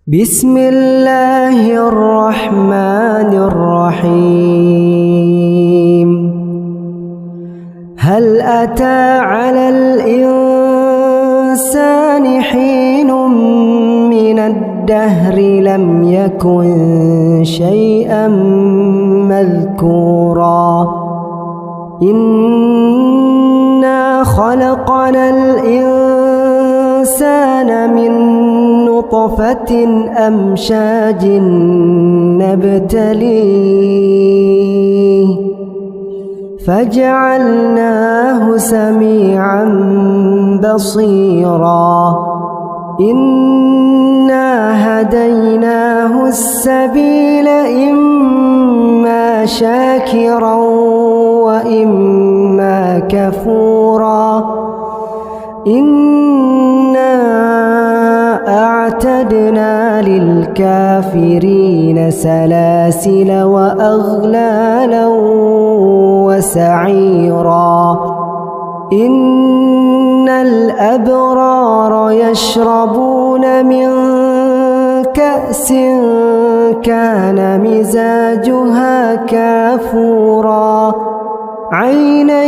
بسم الله الرحمن الرحيم. هل أتى على الإنسان حين من الدهر لم يكن شيئا مذكورا إنا خلقنا الإنسان من نطفة أمشاج نبتليه فجعلناه سميعا بصيرا إنا هديناه السبيل إما شاكرا وإما كفورا إنا أعتدنا للكافرين سلاسل وأغلالا وسعيرا إن الأبرار يشربون من كأس كان مزاجها كافورا عينا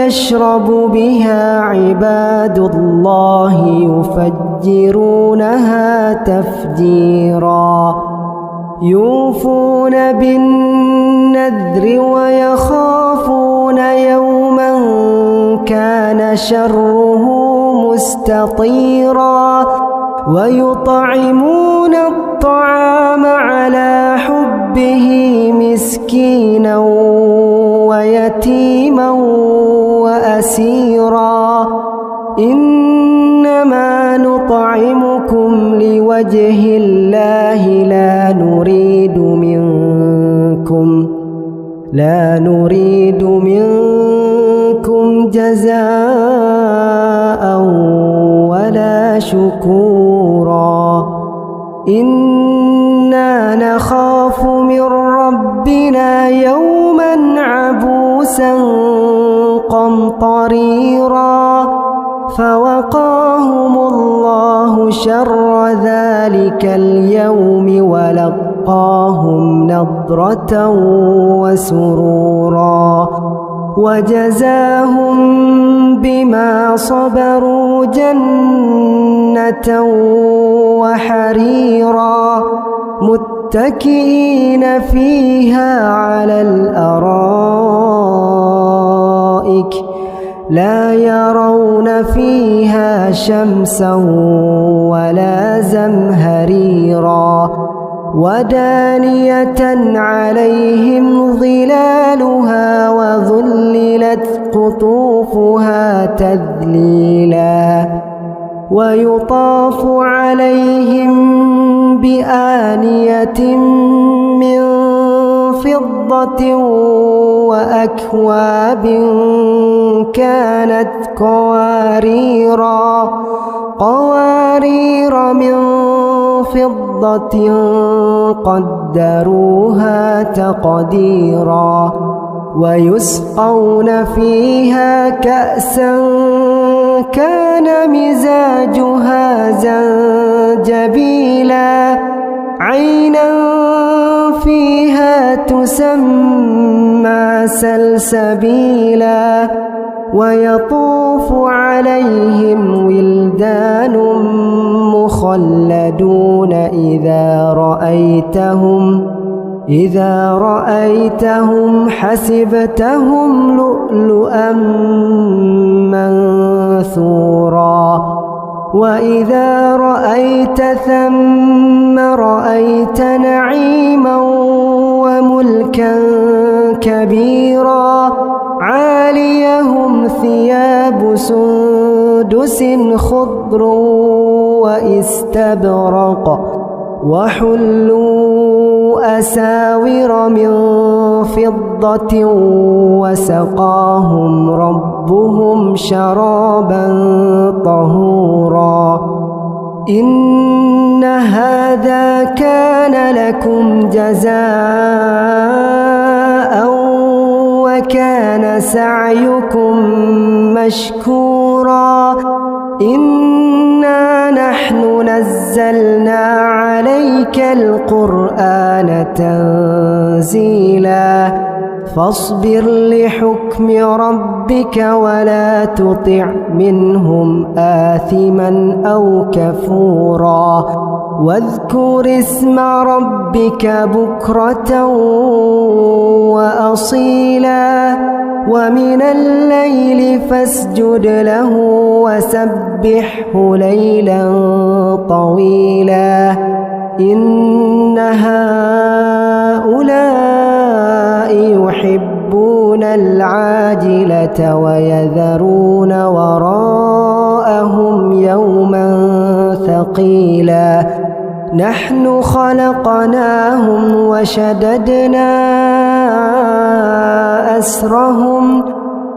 يشرب بها عباد الله يفجرونها تفجيرا يوفون بالنذر ويخافون يوما كان شره مستطيرا ويطعمون الطعام على حبه مسكينا ويتيما وأسيرا إنما نطعمكم لوجه الله لا نريد منكم جزاء ولا شكورا إنا نخاف من ربنا يوما عبوسا قمطريرا فوقاهم الله شر ذلك اليوم ولقاهم نضرة وسرورا وجزاهم بما صبروا جنة وحريرا متكئين فيها على الأرائك لا يرون فيها شمسا ولا زمهريرا ودانية عليهم ظلالها وذللت قطوفها تذليلا ويطاف عليهم بآنية من فضة وأكواب كانت قوارير من فضة قدروها تقديرا ويسقون فيها كأسا كان مزاجها زنجبيلا عينا فيها تسمى سلسبيلا ويطوف عليهم ولدان مخلدون إذا رأيتهم حسبتهم لؤلؤا منثورا وإذا رأيت ثم رأيت نعيما وملكا كبيرا عاليهم ثياب سندس خضر واستبرق وحلوا أساور من فضة وسقاهم ربهم شرابا طهورا إن هذا كان لكم جزاء وكان سعيكم مشكورا إنا نحن نزلنا عليك القرآن تنزيلا فاصبر لحكم ربك ولا تطع منهم آثما أو كفورا واذكر اسم ربك بكرة وأصيلا ومن الليل فاسجد له وسبحه ليلا طويلا إن هؤلاء يحبون العاجلة ويذرون وراءهم يوما ثقيلا نحن خلقناهم وشددنا أسرهم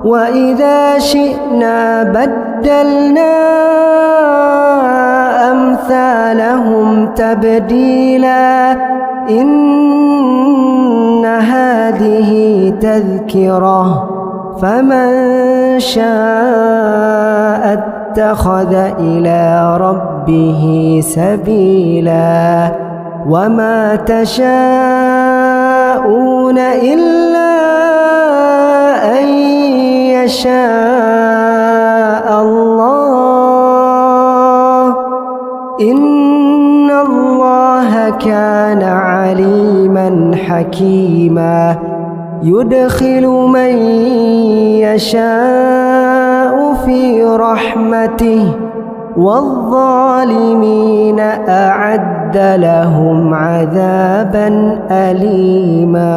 وإذا شئنا بدلنا أمثالهم تبديلا إن هذه تذكرة فمن شاء اتخذ إلى ربه سبيلا وما تشاءون إلا أن يشاء الله إن الله كان عليما حكيما يدخل من يشاء في رحمته والظالمين أعد لهم عذابا أليما.